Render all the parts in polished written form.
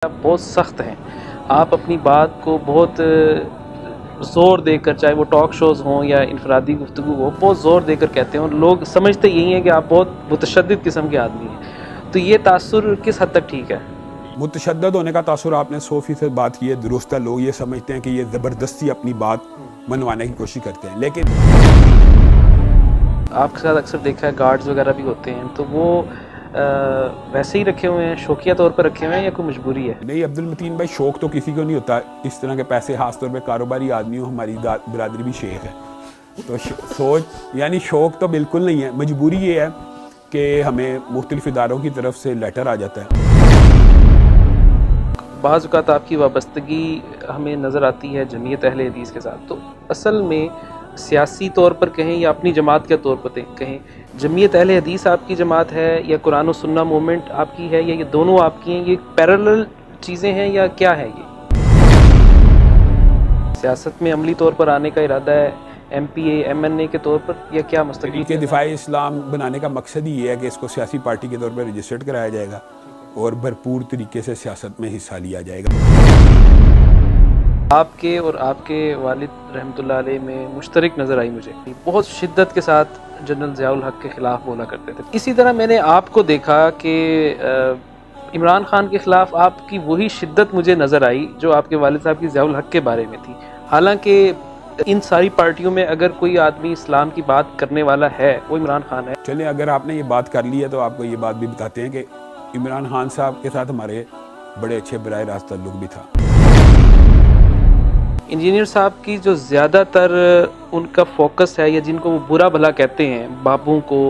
آپ بہت سخت ہیں، آپ اپنی بات کو بہت زور دے کر، چاہے وہ ٹاک شوز ہوں یا انفرادی گفتگو ہو، بہت زور دے کر کہتے ہیں اور لوگ سمجھتے یہی ہیں کہ آپ بہت متشدد قسم کے آدمی ہیں. تو یہ تاثر کس حد تک ٹھیک ہے؟ متشدد ہونے کا تاثر آپ نے 100% بات کی ہے، درست ہے. لوگ یہ سمجھتے ہیں کہ یہ زبردستی اپنی بات منوانے کی کوشش کرتے ہیں، لیکن آپ کے ساتھ اکثر دیکھا ہے گارڈز وغیرہ بھی ہوتے ہیں، تو وہ ویسے ہی رکھے ہوئے ہیں، شوقیہ طور پر رکھے ہوئے ہیں یا کوئی مجبوری ہے؟ نہیں عبدالمتین بھائی، شوق تو کسی کو نہیں ہوتا اس طرح کے پیسے، خاص طور پہ کاروباری آدمی ہو. ہماری برادری بھی شیخ ہے، تو سوچ یعنی شوق تو بالکل نہیں ہے. مجبوری یہ ہے کہ ہمیں مختلف اداروں کی طرف سے لیٹر آ جاتا ہے. بعض اوقات آپ کی وابستگی ہمیں نظر آتی ہے جمعیت اہل حدیث کے ساتھ، تو اصل میں سیاسی طور پر کہیں یا اپنی جماعت کے طور پر کہیں، جمعیت اہل حدیث آپ کی جماعت ہے یا قرآن و سنہ موومنٹ آپ کی ہے، یا یہ دونوں آپ کی ہیں؟ یہ پیرالل چیزیں ہیں یا کیا ہے؟ یہ سیاست میں عملی طور پر آنے کا ارادہ ہے M P A M N A کے طور پر، یا کیا مستقبل کہ دفاع اسلام بنانے کا مقصد ہی یہ ہے کہ اس کو سیاسی پارٹی کے طور پر رجسٹرڈ کرایا جائے گا اور بھرپور طریقے سے سیاست میں حصہ لیا جائے گا. آپ کے اور آپ کے والد رحمۃ اللہ علیہ میں مشترک نظر آئی مجھے، بہت شدت کے ساتھ جنرل ضیاء الحق کے خلاف بولا کرتے تھے. اسی طرح میں نے آپ کو دیکھا کہ عمران خان کے خلاف آپ کی وہی شدت مجھے نظر آئی جو آپ کے والد صاحب کی ضیاء الحق کے بارے میں تھی. حالانکہ ان ساری پارٹیوں میں اگر کوئی آدمی اسلام کی بات کرنے والا ہے وہ عمران خان ہے. چلیں، اگر آپ نے یہ بات کر لی ہے تو آپ کو یہ بات بھی بتاتے ہیں کہ عمران خان صاحب کے ساتھ ہمارے بڑے اچھے براہ راست تعلق بھی تھا. انجینئر صاحب کی جو زیادہ تر ان کا فوکس ہے، یا جن کو وہ برا بھلا کہتے ہیں، بابوں کو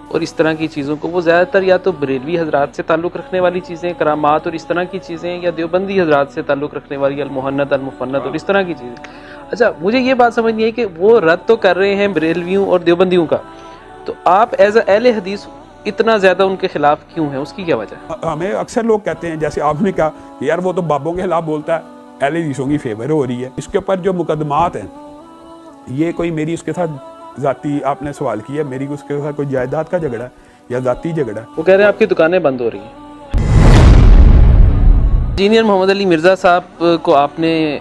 اور اس طرح کی چیزوں کو، وہ زیادہ تر یا تو بریلوی حضرات سے تعلق رکھنے والی چیزیں، کرامات اور اس طرح کی چیزیں، یا دیوبندی حضرات سے تعلق رکھنے والی المحنت المفند اور اس طرح کی چیزیں. اچھا، مجھے یہ بات سمجھ نہیں ہے کہ وہ رد تو کر رہے ہیں بریلویوں اور دیوبندیوں کا، تو آپ ایز اے اہل حدیث اتنا زیادہ ان کے خلاف کیوں ہیں؟ اس کی کیا وجہ ہے؟ ہمیں اکثر لوگ کہتے ہیں، جیسے آپ نے کہا کہ یار وہ تو بابوں کے خلاف بولتا ہے، اہل حدیثوں کی فیور ہو رہی ہے. اس کے اوپر جو مقدمات ہیں، یہ کوئی میری اس کے ساتھ ذاتی، آپ نے سوال کیا میری اس کے ساتھ کوئی جائیداد کا جھگڑا ہے یا ذاتی جھگڑا ہے. وہ کہہ رہے ہیں آپ کی دکانیں بند ہو رہی ہیں. انجینئر محمد علی مرزا صاحب کو آپ نے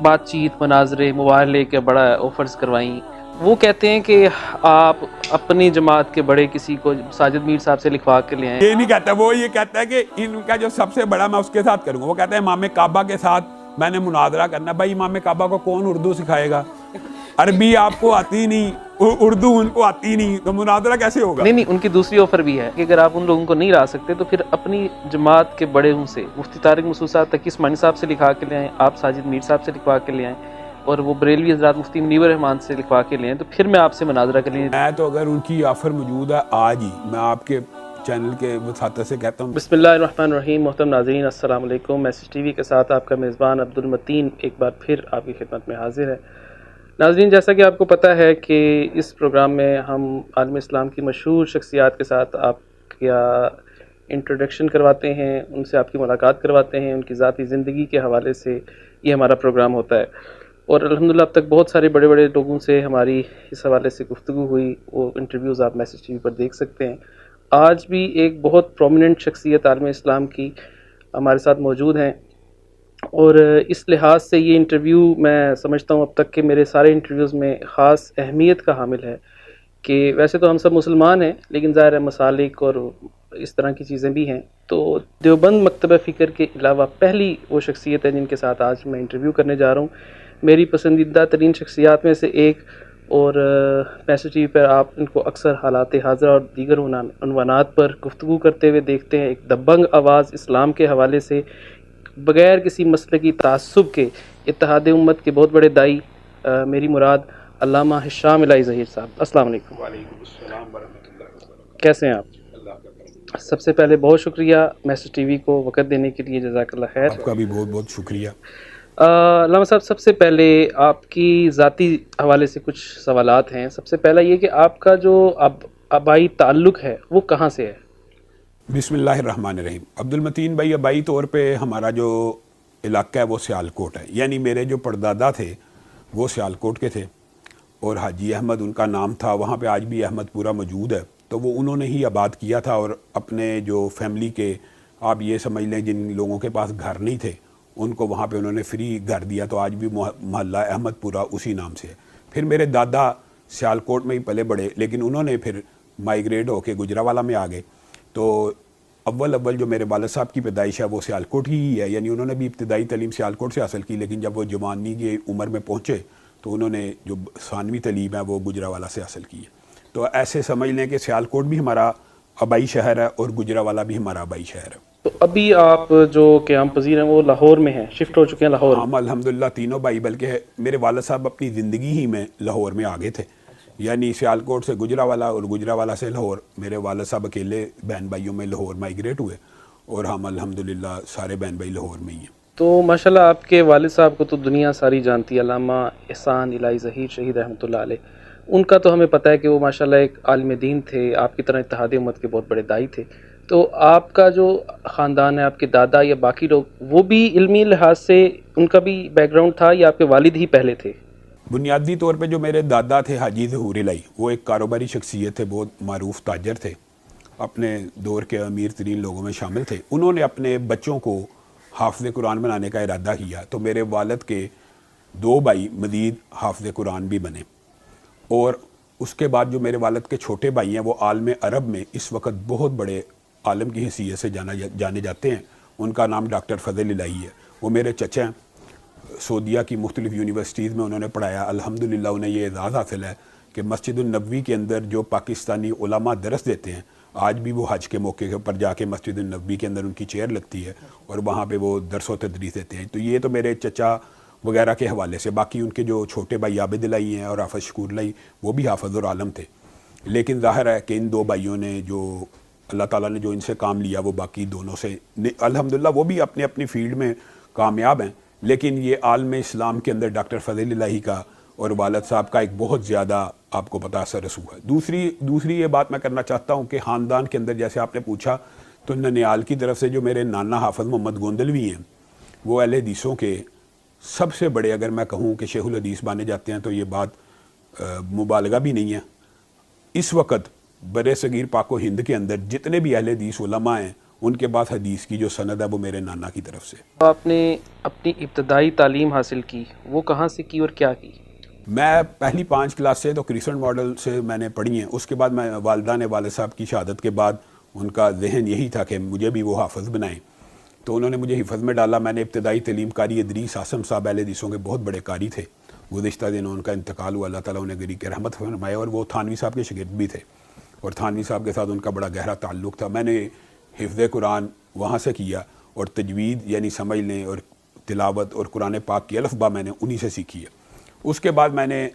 بات چیت، مناظرے، موبائل لے کے بڑا آفرز کروائیں. وہ کہتے ہیں کہ آپ اپنی جماعت کے بڑے کسی کو ساجد میر صاحب سے لکھوا کے لے آئیں. یہ نہیں کہتا، وہ یہ کہتا ہے کہ ان کا جو سب سے بڑا میں اس کے ساتھ کروں گا. وہ کہتا ہے امام کعبہ کے ساتھ میں نے مناظرہ کرنا. بھائی امام کعبہ کو کون اردو سکھائے گا؟ عربی آپ کو آتی نہیں، اردو ان کو آتی نہیں، تو مناظرہ کیسے ہوگا؟ نہیں، ان کی دوسری آفر بھی ہے کہ اگر آپ ان لوگوں کو نہیں لا سکتے تو پھر اپنی جماعت کے بڑے ان سے، مفتی طارق مسعود صاحب تقی عثمانی صاحب سے لکھوا کے لے آئیں، آپ ساجد میر صاحب سے لکھوا کے لے آئیں، اور وہ بریلوی حضرات مفتی منیب الرحمان سے لکھوا کے لے آئیں، تو پھر میں آپ سے مناظرہ کر لیں. میں تو اگر ان کی آفر موجود ہے آج ہی، میں آپ کے چینل کے وساطت سے کہتا ہوں. بسم اللہ الرحمن الرحیم. محترم ناظرین، السلام علیکم. میسج ٹی وی کے ساتھ آپ کا میزبان عبدالمتین ایک بار پھر آپ کی خدمت میں حاضر ہے. ناظرین، جیسا کہ آپ کو پتہ ہے کہ اس پروگرام میں ہم عالم اسلام کی مشہور شخصیات کے ساتھ آپ کا انٹروڈکشن کرواتے ہیں، ان سے آپ کی ملاقات کرواتے ہیں، ان کی ذاتی زندگی کے حوالے سے یہ ہمارا پروگرام ہوتا ہے. اور الحمدللہ اب تک بہت سارے بڑے بڑے لوگوں سے ہماری اس حوالے سے گفتگو ہوئی. وہ انٹرویوز آپ میسج ٹی وی پر دیکھ سکتے ہیں. آج بھی ایک بہت پرومیننٹ شخصیت عالم اسلام کی ہمارے ساتھ موجود ہیں، اور اس لحاظ سے یہ انٹرویو میں سمجھتا ہوں اب تک کہ میرے سارے انٹرویوز میں خاص اہمیت کا حامل ہے. کہ ویسے تو ہم سب مسلمان ہیں، لیکن ظاہر ہے مسالک اور اس طرح کی چیزیں بھی ہیں. تو دیوبند مکتبہ فکر کے علاوہ پہلی وہ شخصیت ہے جن کے ساتھ آج میں انٹرویو کرنے جا رہا ہوں. میری پسندیدہ ترین شخصیات میں سے ایک، اور میسج ٹی وی پر آپ ان کو اکثر حالات حاضرہ اور دیگر عنوانات پر گفتگو کرتے ہوئے دیکھتے ہیں. ایک دبنگ آواز اسلام کے حوالے سے بغیر کسی مسلکی تعصب کے اتحاد امت کے بہت بڑے دائی، میری مراد علامہ ہشام الہی ظہیر صاحب. السلام علیکم. وعلیکم السلام ورحمۃ اللہ وبرکاتہ. کیسے ہیں آپ؟ اللہ کا کرم. سب سے پہلے بہت شکریہ میسج ٹی وی کو وقت دینے کے لیے، جزاک اللہ خیر. آپ کا بھی بہت بہت شکریہ. علامہ صاحب، سب سے پہلے آپ کی ذاتی حوالے سے کچھ سوالات ہیں. سب سے پہلا یہ کہ آپ کا جو آبائی تعلق ہے وہ کہاں سے ہے؟ بسم اللہ الرحمن الرحیم. عبدالمتین بھائی، آبائی طور پہ ہمارا جو علاقہ ہے وہ سیالکوٹ ہے. یعنی میرے جو پردادا تھے وہ سیالکوٹ کے تھے، اور حاجی احمد ان کا نام تھا. وہاں پہ آج بھی احمد پورا موجود ہے، تو وہ انہوں نے ہی آباد کیا تھا، اور اپنے جو فیملی کے آپ یہ سمجھ لیں جن لوگوں کے پاس گھر نہیں تھے ان کو وہاں پہ انہوں نے فری گھر دیا, تو آج بھی محلہ احمد پورہ اسی نام سے ہے. پھر میرے دادا سیالکوٹ میں ہی پلے بڑے, لیکن انہوں نے پھر مائیگریٹ ہو کے گجراوالا میں آ گئے. تو اول جو میرے والد صاحب کی پیدائش ہے وہ سیالکوٹ ہی ہے, یعنی انہوں نے بھی ابتدائی تعلیم سیالکوٹ سے حاصل کی, لیکن جب وہ جوانی کی عمر میں پہنچے تو انہوں نے جو ثانوی تعلیم ہے وہ گجراوالا سے حاصل کی ہے. تو ایسے سمجھ لیں کہ سیالکوٹ بھی ہمارا آبائی شہر ہے اور گجراوالا بھی ہمارا آبائی شہر ہے. تو ابھی آپ جو قیام پذیر ہیں وہ لاہور میں ہیں, شفٹ ہو چکے ہیں لاہور؟ ہم الحمدللہ تینوں بھائی, بلکہ میرے والد صاحب اپنی زندگی ہی میں لاہور میں آگے تھے, یعنی سیالکوٹ سے گجراوالا اور گجراوالا سے لاہور. میرے والد صاحب اکیلے بہن بھائیوں میں لاہور مائیگریٹ ہوئے اور ہم الحمدللہ سارے بہن بھائی لاہور میں ہی ہیں. تو ماشاءاللہ آپ کے والد صاحب کو تو دنیا ساری جانتی ہے, علامہ احسان الہی ظہیر شہید رحمۃ اللہ علیہ. ان کا تو ہمیں پتہ ہے کہ وہ ماشاءاللہ ایک عالم دین تھے, آپ کی طرح اتحاد امت کے بہت بڑے داعی تھے. تو آپ کا جو خاندان ہے, آپ کے دادا یا باقی لوگ, وہ بھی علمی لحاظ سے ان کا بھی بیک گراؤنڈ تھا یا آپ کے والد ہی پہلے تھے؟ بنیادی طور پہ جو میرے دادا تھے حاجی ظہور الہی, وہ ایک کاروباری شخصیت تھے, بہت معروف تاجر تھے, اپنے دور کے امیر ترین لوگوں میں شامل تھے. انہوں نے اپنے بچوں کو حافظ قرآن بنانے کا ارادہ کیا, تو میرے والد کے 2 بھائی مزید حافظ قرآن بھی بنے. اور اس کے بعد جو میرے والد کے چھوٹے بھائی ہیں وہ عالم عرب میں اس وقت بہت بڑے عالم کی حیثیت سے جانے جاتے ہیں. ان کا نام ڈاکٹر فضل الہی ہے. وہ میرے چچا ہیں, سعودیہ کی مختلف یونیورسٹیز میں انہوں نے پڑھایا. الحمدللہ انہیں یہ اعزاز حاصل ہے کہ مسجد النبوی کے اندر جو پاکستانی علماء درس دیتے ہیں, آج بھی وہ حج کے موقع پر جا کے مسجد النبوی کے اندر ان کی چیئر لگتی ہے اور وہاں پہ وہ درس و تدریس دیتے ہیں. تو یہ تو میرے چچا وغیرہ کے حوالے سے. باقی ان کے جو چھوٹے بھائی عابد الہی ہیں اور حافظ شکور الہی, وہ بھی حافظ اور عالم تھے. لیکن ظاہر ہے کہ ان 2 بھائیوں نے جو اللہ تعالیٰ نے جو ان سے کام لیا وہ باقی دونوں سے الحمدللہ وہ بھی اپنے اپنی فیلڈ میں کامیاب ہیں. لیکن یہ عالم اسلام کے اندر ڈاکٹر فضل الہی کا اور والد صاحب کا ایک بہت زیادہ آپ کو پتہ اثر رسوخ ہے. دوسری یہ بات میں کرنا چاہتا ہوں کہ خاندان کے اندر جیسے آپ نے پوچھا, تو ننیال کی طرف سے جو میرے نانا حافظ محمد گوندلوی ہیں وہ اہل حدیثوں کے سب سے بڑے, اگر میں کہوں کہ شیخ الحدیث مانے جاتے ہیں تو یہ بات مبالغہ بھی نہیں ہے. اس وقت برِ صغیر پاک و ہند کے اندر جتنے بھی اہل حدیث علماء ہیں ان کے پاس حدیث کی جو سند ہے وہ میرے نانا کی طرف سے. آپ نے اپنی ابتدائی تعلیم حاصل کی, وہ کہاں سے کی اور کیا کی؟ میں پہلی 5 کلاس سے تو کرسنٹ ماڈل سے میں نے پڑھی ہیں. اس کے بعد میں والدہ نے والد صاحب کی شہادت کے بعد ان کا ذہن یہی تھا کہ مجھے بھی وہ حافظ بنائیں, تو انہوں نے مجھے حفظ میں ڈالا. میں نے ابتدائی تعلیم قاری ادریس عاصم صاحب اہل حدیثوں کے بہت بڑے قاری تھے, گزشتہ دنوں ان کا انتقال ہوا, اللہ تعالیٰ انہیں گری کے رحمت فرمائے. اور وہ تھانوی صاحب کے شاگرد بھی تھے اور تھانوی صاحب کے ساتھ ان کا بڑا گہرا تعلق تھا. میں نے حفظ قرآن وہاں سے کیا اور تجوید یعنی سمجھ لیں اور تلاوت اور قرآن پاک کی الف با میں نے انہی سے سیکھی ہے. اس کے بعد میں نے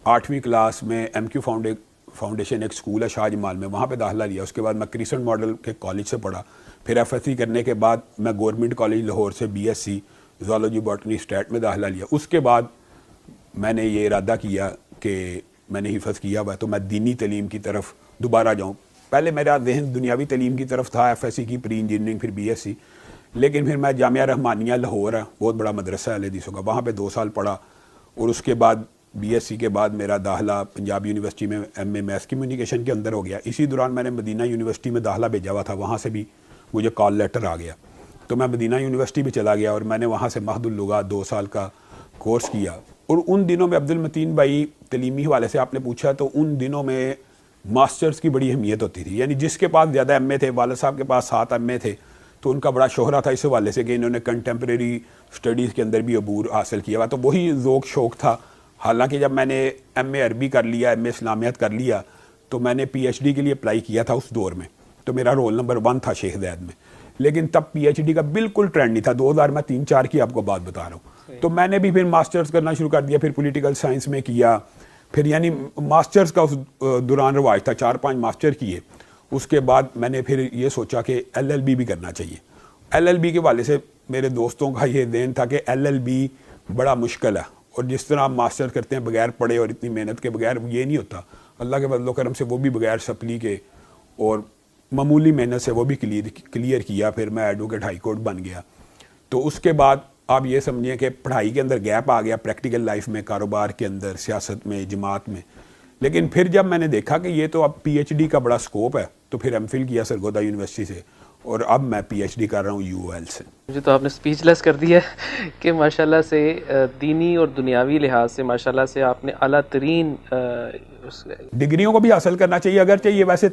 8ویں کلاس میں ایم کیو فاؤنڈیشن ایک اسکول ہے شاہ جمال میں, وہاں پہ داخلہ لیا. اس کے بعد میں کرسنٹ ماڈل کے کالج سے پڑھا. پھر ایف ایس سی کرنے کے بعد میں گورنمنٹ کالج لاہور سے B S C zoology botany stat میں داخلہ لیا. اس کے بعد میں نے یہ ارادہ کیا کہ میں نے حفظ کیا ہوا ہے تو میں دینی تعلیم کی طرف دوبارہ جاؤں. پہلے میرا ذہن دنیاوی تعلیم کی طرف تھا, ایف ایس سی کی پری انجینئرنگ پھر بی ایس سی, لیکن پھر میں جامعہ رحمانیہ لاہور ہے, بہت بڑا مدرسہ ہے اہل حدیثوں کا, وہاں پہ 2 سال پڑھا. اور اس کے بعد بی ایس سی کے بعد میرا داخلہ پنجاب یونیورسٹی میں ایم اے میس کمیونیکیشن کے اندر ہو گیا. اسی دوران میں نے مدینہ یونیورسٹی میں داخلہ بھیجا ہوا تھا, وہاں سے بھی مجھے کال لیٹر آ گیا, تو میں مدینہ یونیورسٹی بھی چلا گیا اور میں نے وہاں سے مہد اللغات 2 سال کا کورس کیا. اور ان دنوں میں عبد المتین بھائی تعلیمی حوالے سے آپ نے پوچھا, تو ان دنوں میں ماسٹرز کی بڑی اہمیت ہوتی تھی. یعنی جس کے پاس زیادہ ایم اے تھے, والد صاحب کے پاس 7 ایم اے تھے, تو ان کا بڑا شہرہ تھا اس حوالے سے کہ انہوں نے کنٹمپریری اسٹڈیز کے اندر بھی عبور حاصل کیا ہوا. تو وہی ذوق شوق تھا. حالانکہ جب میں نے ایم اے عربی کر لیا, ایم اے اسلامیات کر لیا, تو میں نے پی ایچ ڈی کے لیے اپلائی کیا تھا اس دور میں, تو میرا رول نمبر 1 تھا شیخ زید میں. لیکن تب پی ایچ ڈی کا بالکل ٹرینڈ نہیں تھا. 2000 میں 3-4 کی آپ کو بات بتا رہا ہوں. تو میں نے بھی پھر ماسٹرز کرنا شروع کر دیا, پھر پولیٹیکل سائنس میں کیا. پھر یعنی ماسٹرز کا اس دوران رواج تھا, 4-5 ماسٹر کیے. اس کے بعد میں نے پھر یہ سوچا کہ ایل ایل بی بھی کرنا چاہیے. ایل ایل بی کے والے سے میرے دوستوں کا یہ ذہن تھا کہ ایل ایل بی بڑا مشکل ہے, اور جس طرح آپ ماسٹر کرتے ہیں بغیر پڑھے اور اتنی محنت کے بغیر, یہ نہیں ہوتا. اللہ کے فضل و کرم سے وہ بھی بغیر سپلی کے اور معمولی محنت سے وہ بھی کلیئر کیا. پھر میں ایڈوکیٹ ہائی کورٹ بن گیا. تو اس کے بعد آپ یہ سمجھیں کہ پڑھائی کے اندر گیپ آ گیا, پریکٹیکل لائف میں, کاروبار کے اندر, سیاست میں, جماعت میں. لیکن پھر جب میں نے دیکھا کہ یہ تو اب پی ایچ ڈی کا بڑا سکوپ ہے, تو پھر ایم فل کیا سرگودا یونیورسٹی سے, اور اب میں پی ایچ ڈی کر رہا ہوں UOL سے. مجھے تو آپ نے اسپیچ لیس کر دیا ہے کہ ماشاءاللہ سے دینی اور دنیاوی لحاظ سے ماشاءاللہ سے آپ نے اعلیٰ ترین ڈگریوں کو بھی حاصل کرنا چاہیے، اگرچہ یہ ویسے